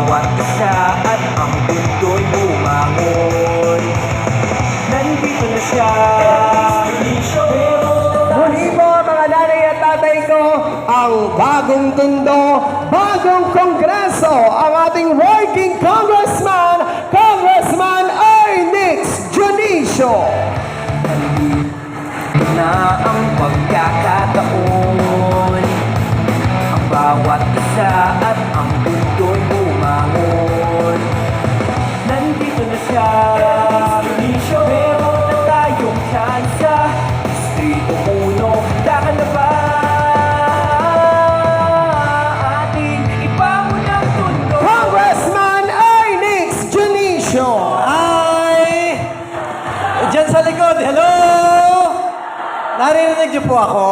bawat isa at ang mundo'y bumangon. Nandito na siya. Muli po mga nanay at tatay ko, ang bagong tundo, bagong kongreso, ang ating working congressman, Congressman Ernix Junicio. Na ang pagkakataon, ang bawat isa at ang mundo'y bumangon. Nandito na siya, meron na tayong tsansa. Distrito 1, lakan na ba? Ating ipamon ang tundo. Congressman Ernix Junicio. Hi! Diyan sa likod, hello! Narinig niyo po ako?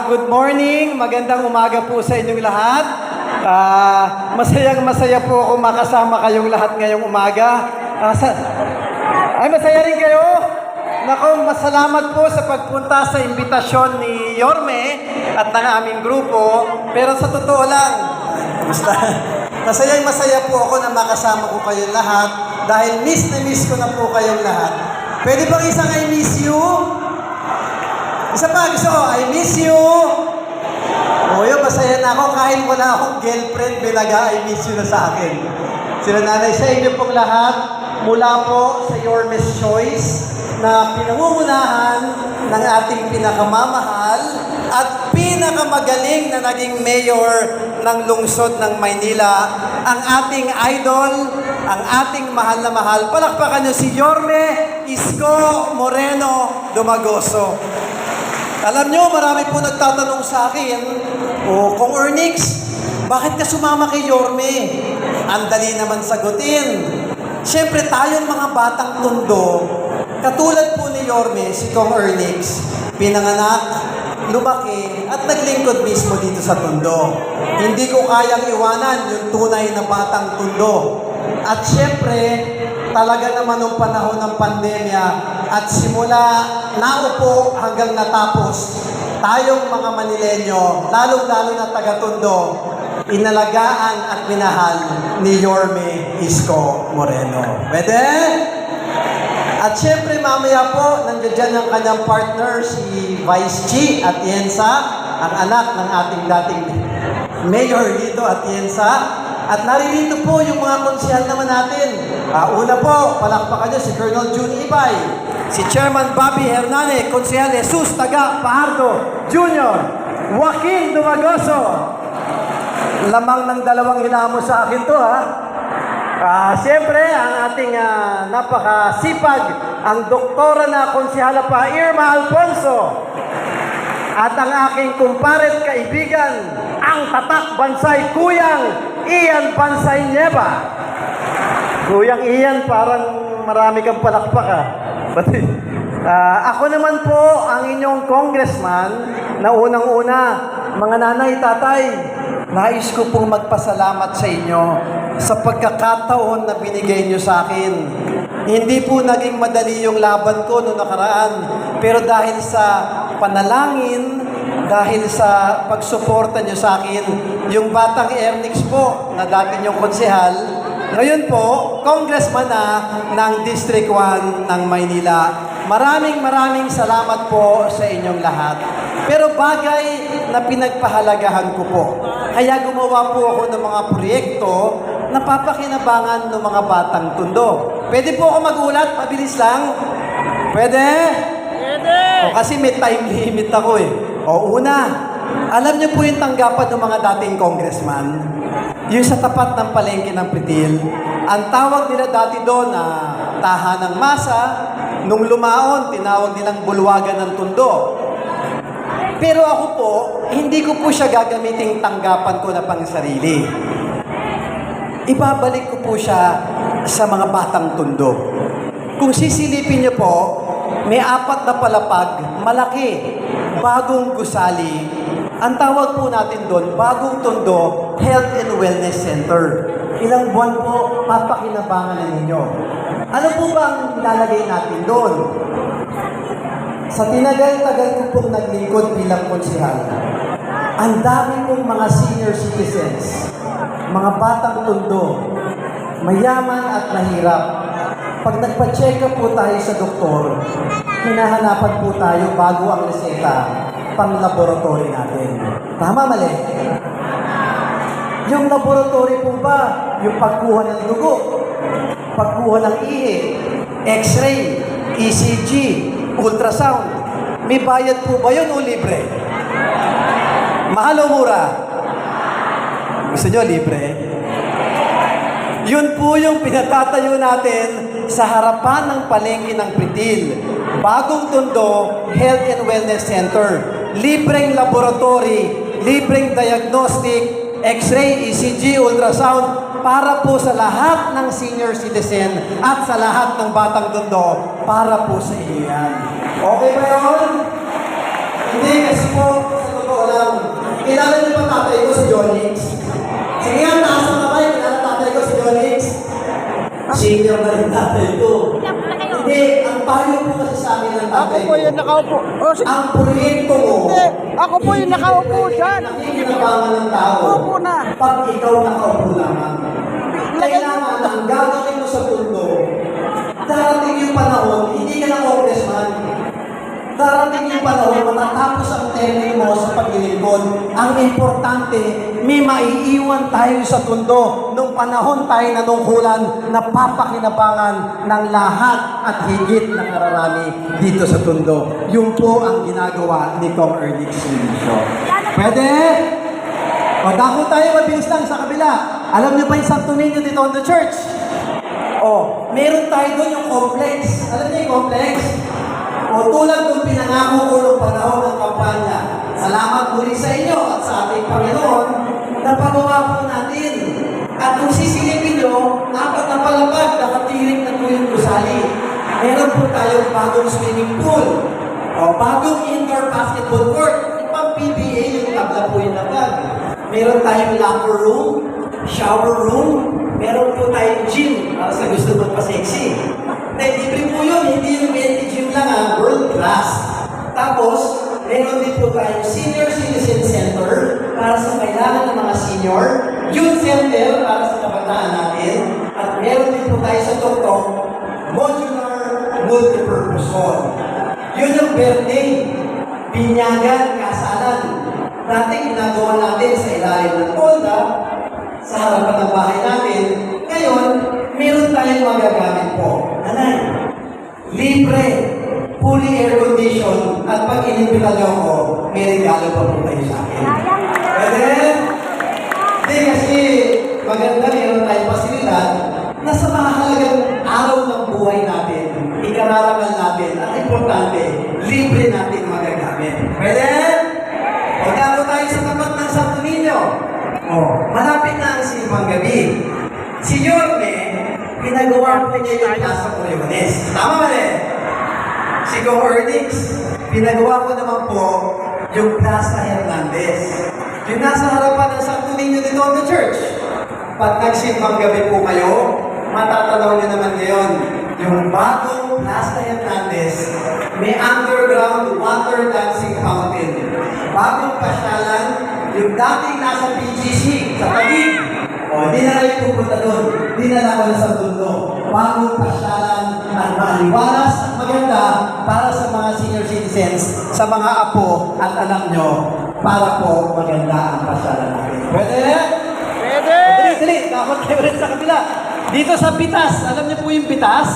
Good morning, magandang umaga po sa inyong lahat. Masayang masaya po ako makasama kayong lahat ngayong umaga. Masaya rin kayo? Nako, masalamat po sa pagpunta sa imbitasyon ni Yorme at ng aming grupo. Pero sa totoo lang, masaya po ako na makasama ko kayong lahat dahil miss na miss ko na po kayong lahat. Pwede bang isang I miss you? Isa pa, gusto ko, I miss you. O yun, masaya na ako kahit wala akong girlfriend, binaga, I miss you na sa akin. Sila nanay, sa inyo pong lahat, mula po sa Yorme's Choice, na pinangungunahan ng ating pinakamamahal at pinakamagaling na naging mayor ng lungsod ng Maynila, ang ating idol, ang ating mahal na mahal. Palakpakan niyo si Yorme Isko Moreno Dumagoso. Alam nyo, marami po nagtatanong sa akin, Kong Ernix, bakit ka sumama kay Yorme? Ang dali naman sagutin. Siyempre, tayong mga batang tondo, katulad po ni Yorme, si Kong Ernix, pinanganak, lumaki, at naglingkod mismo dito sa tondo. Hindi ko kayang iwanan yung tunay na batang tondo. At siyempre, talaga naman nung panahon ng pandemya at simula naupo hanggang natapos, tayong mga Manilenyo, lalong-lalo na taga-Tondo, inalagaan at minahal ni Yorme Isko Moreno. Pwede? At syempre mamaya po, nandiyan dyan ang kanyang partner, si Vice Chi Atienza, ang anak ng ating dating Mayor Lito Atienza. At naririto po yung mga konsehal naman natin. Una po, palakpakan nyo si Colonel June Ibay, si Chairman Bobby Hernane, Konsehal Jesus Taga Pajardo Jr., Joaquin Dumagoso. Lamang ng dalawang hinamo sa akin to, ha? Siyempre, ang ating napakasipag, ang doktora na konsehala pa, Irma Alfonso. At ang aking kumparet kaibigan, ang tatak bansay, Kuyang Ian Bansay Nieva. Kuyang Ian, parang marami kang palakpak, ha? Ako naman po ang inyong congressman na unang-una, mga nanay, tatay, nais ko pong magpasalamat sa inyo sa pagkakataon na binigay nyo sa akin. Hindi po naging madali yung laban ko noong nakaraan, pero dahil sa panalangin, dahil sa pagsuporta nyo sa akin, yung batang Ernix po, na dati nyong konsehal, ngayon po, congressman na ng District 1 ng Maynila. Maraming salamat po sa inyong lahat. Pero bagay na pinagpahalagahan ko po. Kaya gumawa po ako ng mga proyekto na papakinabangan ng mga batang Tondo. Pwede po ako magulat, mabilis lang. Pwede? Pwede! Kasi may time limit ako eh. Una, alam niyo po yung tanggapan ng mga dating congressman? Yung sa tapat ng palengke ng Pritil, ang tawag nila dati doon na tahanang masa, nung lumaon, tinawag nilang bulwagan ng Tondo. Pero ako po, hindi ko po siya gagamiting tanggapan ko na pang sarili. Ibabalik ko po siya sa mga batang Tondo. Kung sisilipin niyo po, may 4 na palapag, malaki, bagong gusali. Ang tawag po natin doon, Bagong Tondo Health and Wellness Center. Ilang buwan po, papakinabangan na ninyo. Ano po ba ang ilalagay natin doon? Sa tinagal-tagal ko pong naglingkod bilang konsehal, ang dami pong mga senior citizens mga batang tondo, mayaman at mahirap. Pag nagpa-check up po tayo sa doktor, hinahanapan po tayo bago ang reseta pang laboratory natin. Tama, mali? Yung laboratory po ba, yung pagkuha ng dugo, pagkuha ng ihi, x-ray, ECG, ultrasound, may bayad po ba yun o libre? Mahal o mura? Gusto nyo libre? Yun po yung pinatatayo natin sa harapan ng palengke ng Pritil. Bagong Tondo Health and Wellness Center. Libreng laboratory, libreng diagnostic, x-ray, ECG, ultrasound, para po sa lahat ng senior citizen at sa lahat ng batang Tondo, para po sa iyo yan. Okay ba yun? Hindi, kasi po, sa totoo lang, kilala niyo ba tatay ko si Jonix? Sige nga, taas ang kamay, kilala tatay ko si Jonix? Senior na rin tatay ko. Hindi, ang payo po kasi sa amin ng Ako tatay po yung nakaupo. Oh, ang proyekto mo, Hindi, ako po yung nakaupo dyan. nakikinabangan ng tao. Opo na. Pag ikaw nakaupo lamang. Kailangan ang gagawin mo sa mundo, darating yung panahon, hindi ka na congressman. Darating yung panahon, matatapos ang tenure mo sa paglilingkod. Ang importante, may maiiwan tayo sa tundo nung panahon tayo nanungkulan na papakinabangan ng lahat at higit na kararami dito sa tundo. Yun po ang ginagawa ni Kong Ernix Silicio. Pwede? O, dako tayo, mabilis lang sa kabila. Alam niyo ba yung Santo Niño de Tondo Church? O, meron tayo doon yung complex. Alam niyo yung complex? O, tulad ng pinangako ko noong panahon ng kampanya, salamat muli sa inyo at sa ating Panginoon, napagawa po natin. At kung sisilipin nyo, apat na palapag, nakatirik na po yung gusali. Meron po tayong bagong swimming pool. O, bagong indoor basketball court. Pang PBA, yung tabla po yung labag. Meron tayong locker room, shower room, meron po tayong gym para sa gusto magpa-sexy. Libre po yun, hindi yung BNT gym lang, world class. Tapos, meron din po tayong senior citizen center para sa kailangan ng mga senior, youth center para sa kabataan natin, at meron din po tayo sa Toktok, modular multipurpose hall. Yun yung birthday, binyagan, kasalan. Dati ginagawa natin sa ilalim ng tolda, sa harapan ng bahay natin. Ngayon, meron tayong magagamit po. Nanay, libre, fully air condition, at pag inimbita niyo ako, may regalo pa po kayo sa akin. Pwede? Hindi kasi maganda meron tayong pasilidad na sa mga halagang araw ng buhay natin, ikararangal natin, ang importante, libre natin magagamit. Pwede? O dako tayo sa tapat ng Santo Niño. O, malapit na ang simbang gabi. Si Yorme, pinagawa po niya yung Plaza Coriones. Tama ba rin? Si Kong Ernix, pinagawa ko naman po yung Plaza Hernandez. Yung nasa harapan ng Santo Niño de Tondo Church. Pag nagsimbang gabi po kayo, matatanaw niyo naman ngayon yung bagong Plaza Hernandez, may underground water dancing fountain. Bagong pasyalan, yung dating nasa PGC, sa Taguig. O, di na kayo pupunta doon. Di na ako sa tundo. Bagong pasyalan at maliwalas at maganda para sa mga senior citizens, sa mga apo at anak nyo, para po maganda ang pasyalan natin. Pwede? Pwede! Dali, dapat kayo rin sa kabila. Dito sa Pitas, alam niyo po yung Pitas?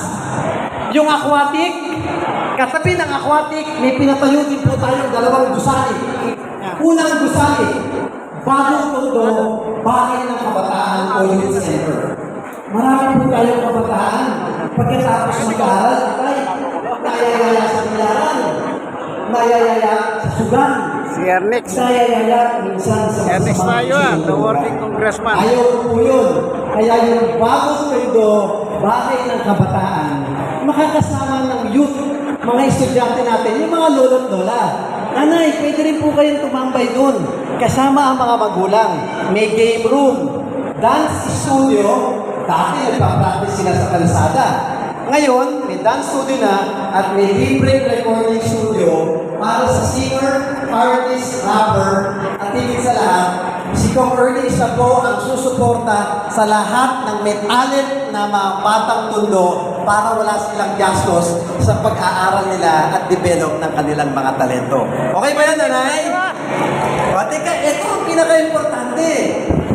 Yung aquatic, katabi ng aquatic, may pinatayo din po tayong dalawang gusali. Unang gusali, bagong tundo, bahay ng kabataan o youth center. Marami po tayong kabataan. Pagkatapos mag-aaral, ay, nayayaya sa pilaran, nayayaya sa sugan, Si Ernix. nayayaya minsan sa Ernix tayo the working congressman. Ayaw po yun. Kaya yung bagong tundo, bahay ng kabataan, makakasama ng youth, mga estudyante natin, yung mga lolo't lola. Nanay, pwede rin po kayong tumambay doon. Kasama ang mga magulang. May game room, dance studio, dati nagpa-practice sila sa kalsada. Ngayon, may dance studio na at may libreng recording studio para sa singer, artist, rapper, at higit sa lahat, Si Kong Ernest na po ang susuporta sa lahat ng may talent na mga batang Tondo para wala silang gastos sa pag-aaral nila at develop ng kanilang mga talento. Okay ba yan, nanay? O, teka, ito ang pinaka-importante.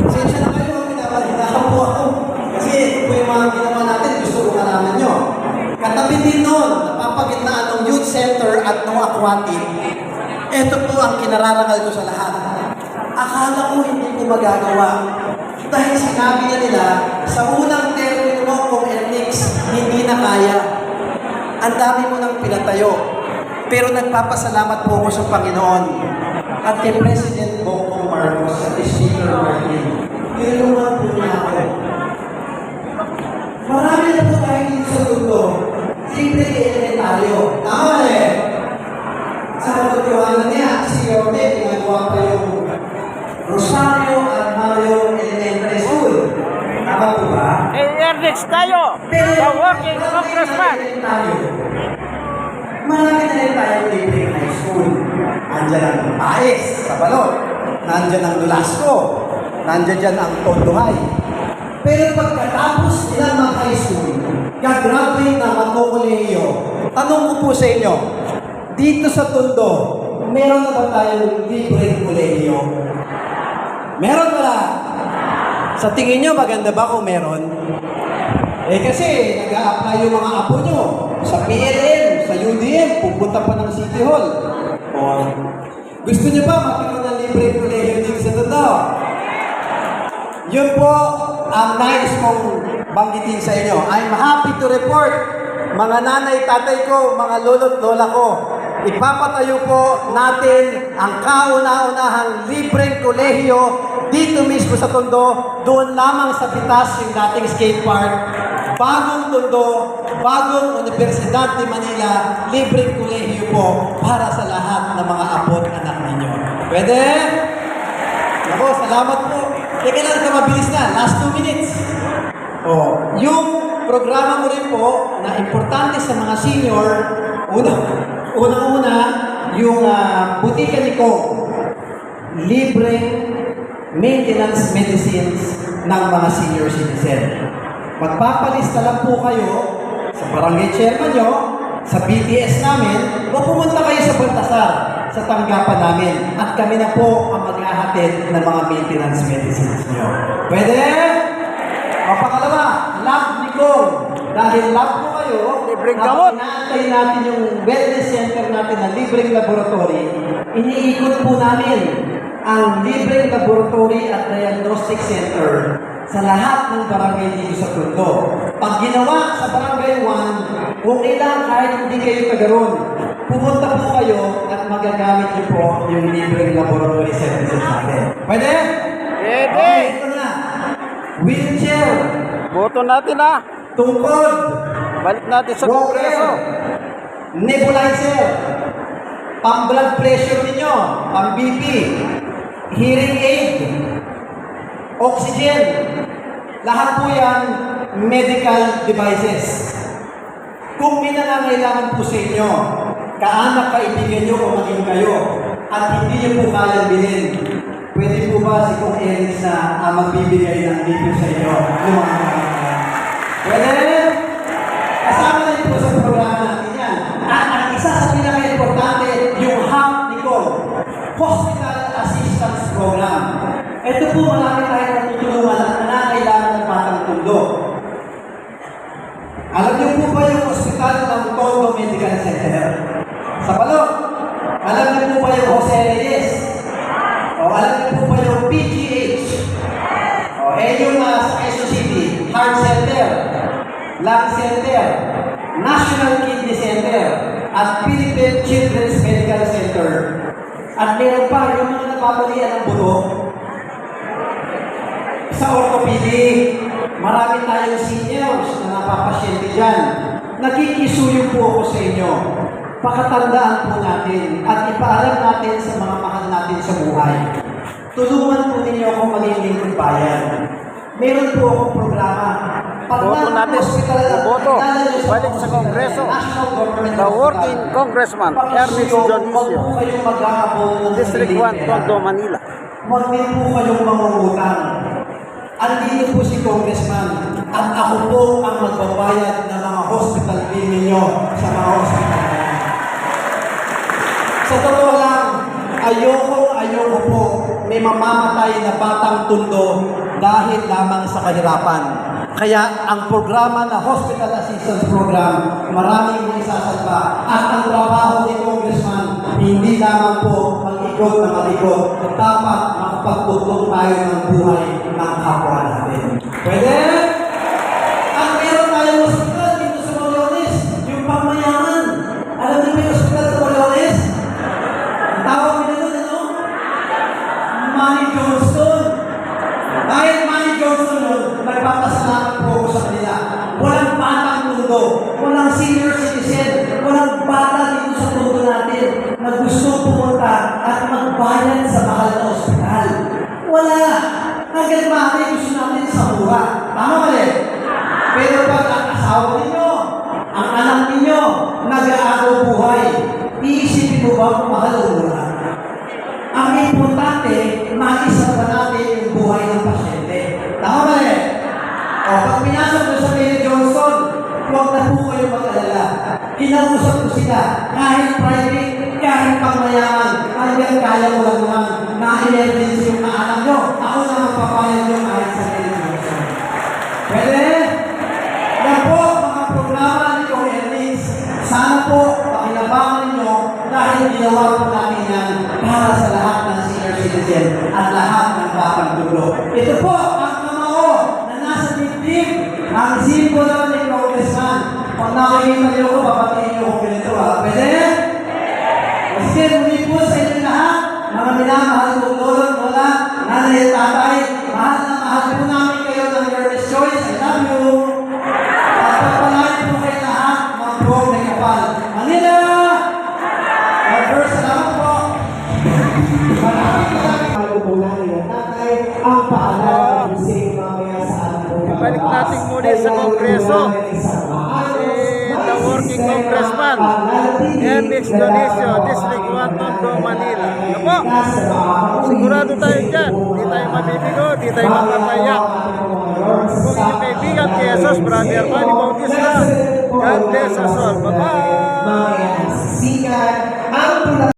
Pasensya na kayo, pinapalinahan po ako. Kasi ito po yung mga ginawa natin, gusto ko malaman nyo. Katabi din noon, napapagitnaan ng youth center at ng aquatic, ito po ang kinararangal ko sa lahat. Akala ko hindi ko magagawa. Dahil sinabi na nila, sa unang termino mo kung Ernix, hindi na kaya. Ang dami mo nang pinatayo. Pero nagpapasalamat po ako sa Panginoon at kay President Bongbong Marcos at kay Speaker Martin. Tinulungan po niya ako. Marami na po tayo dito sa mundo. Libre elementaryo. Tama eh. Sa pagkatiwanan niya, si Yorme, ginagawa pa yung Rosario at Mario Elementary School. Tama po ba? Ernix tayo, the working congressman. Marami na rin tayo libre high school. Nandyan ang Paes sa Balot. Nandyan ang Lulasco. Nandyan dyan ang Tondohay. Pero pagkatapos nila mga high school, gagraduate na magkukulehiyo. Tanong ko po sa inyo, dito sa Tondo, meron na ba tayong libreng kulehiyo? Meron wala? Sa tingin nyo, maganda ba kung meron? Eh kasi, nag-a-apply yung mga apo nyo sa PLM, sa UDM, pupunta pa ng City Hall. O, gusto nyo ba magkaroon ng libreng kulehiyo dito sa Tondo? Yun po ang nais kong banggitin sa inyo. I'm happy to report, mga nanay, tatay ko, mga lolo't lola ko, ipapatayo po natin ang kauna-unahang libreng kolehiyo dito mismo sa Tondo, doon lamang sa Pitas, yung dating skate park, bagong Tondo, bagong Universidad de Manila, libreng kolehiyo po para sa lahat ng mga apo at anak ninyo. Pwede? Ako, salamat po. Teka lang, mabilis na. Last 2 minutes. Oh, yung programa mo rin po na importante sa mga senior, unang-una, yung butika ni Kong, libreng maintenance medicines ng mga senior citizen. Magpapalista lang po kayo sa barangay chairman nyo, sa BTS namin, o pumunta kayo sa Baltasar, sa tanggapan namin, at kami na po ang maghahatid ng mga maintenance medicines nyo. Pwede? O pangalawa, lab ni Kong. Dahil lab po kayo, Libreng gamot. inaantay natin yung wellness center natin na libreng laboratory, iniikot po namin ang libreng laboratory at diagnostic center sa lahat ng barangay dito sa Tondo. Pag ginawa sa barangay 1, okay lang kahit hindi kayo tagaroon. Pumunta po kayo at magagamit niyo po yung libreng laboratory services natin. Pwede? Pwede. Okay, ito na. Wheelchair, Boto natin ha. tungkod, Balik natin sa walker, Kongreso. nebulizer, pang-blood pressure ninyo, pang-BP, hearing aid, oxygen, lahat po yan medical devices. Kung may nangangailangan po sa inyo, kaanak, kaibigan nyo o maging kayo, at hindi nyo po kayang bilhin, pwede po ba si Kong Ernix na magbibigay ng libre sa inyo? Pwede? Kasama rin po sa programa natin yan. At ang isa sa pinaka-importante, yung HAP ni Kong, Hospital Assistance Program. Ito po marami tayong natutulungan at nangangailangan ng batang Tondo. Alam niyo po ba yung ospital ng Tondo Medical Center? Sa Balot. Alam niyo po ba yung Jose Reyes? O alam niyo po ba yung PGH? O yung sa Quezon City, Heart Center, Lung Center, National Kidney Center, at Philippine Children's Medical Center. At meron pa yung mga napapalian ng buto sa orthopedic. Marami tayong seniors na napapasyente dyan. Nagkikisuyo po ako sa inyo. Pakatandaan po natin at ipaalam natin sa mga mahal natin sa buhay. Tulungan po ninyo akong maging lingkod bayan. Meron po akong programa. Boto natin. Boto. Balik sa Kongreso. The working congressman, Ernix Dionisio. District 1, Tondo, Manila. huwag din po kayong mangungutang. Andito po si Congressman at ako po ang magbabayad ng mga hospital bill ninyo sa mga hospital. Sa totoo lang, ayoko po may mamamatay na batang tundo dahil lamang sa kahirapan. Kaya ang programa na Hospital Assistance Program, maraming may sasalba. At ang trabaho ni Congressman, hindi lamang po mag-ikot na mag-ikot, dapat makapagtutong tayo ng buhay ng kapwa natin. Pwede? At meron tayong hospital dito sa Malones, yung pangmayaman. Alam niyo ba yung hospital sa Malones? Ang tawag nila doon, ano? Manny Johnston. Dahil Manny Johnston nun, nagpapasalamat po ako sa kanila. Walang batang mundo, walang senior citizen, walang bata dito sa mundo natin na gusto pumunta at magbayad sa mahal na ospital. Wala. Hanggang bakit gusto natin sa buha. Tama mali? Pero pag ang asawa ninyo, ang anak ninyo, nag-aagaw buhay, iisipin mo ba kung mahal o mura? Ang importante, maisa pa natin yung buhay ng pasyente. Tama ba eh? O, pag pinasok ko sa Manny Johnston, huwag na po kayo mag-alala. Kinausap ko sila, kahit private, kahit pangmayaman, hanggang kaya mo lang naman, na-emergency yung naanak nyo, ako na magpapayag nyo kahit sa Manny Johnston. Pwede? Yan po, mga programa ni Kong Ernest. Sana po, pakinabangan ninyo dahil ginawa po natin yan para sa lahat ng senior citizen at lahat ng batang dulo. Ito po ang kamao na nasa dibdib, ang simbolo ni Congressman. Pag nakikita niyo ko, papatiin niyo ko ganito ha. Pwede? Kasi muli po sa inyo lahat, mga minamahal kong lolo, lola, nanay at tatay, mahal na mahal po namin kayo ng Ernest Choice. I love you. At pagpalain po kayo lahat, mga buong may kapal. Manila! First, salamat po. Bago po natin ang tatay, ang paalala ng isang mamaya sa ating Ibalik natin muli sa Kongreso the working congressman Ernest Dionisio, District 1, Tondo, Manila. Ano po? Sigurado tayo dyan. Di tayo mabibigo, di tayo mapapayak. Kung inyong kaibigan kay Jesus, Brother Manny Bautista, God bless us all. Bye-bye! Mga sikat, ang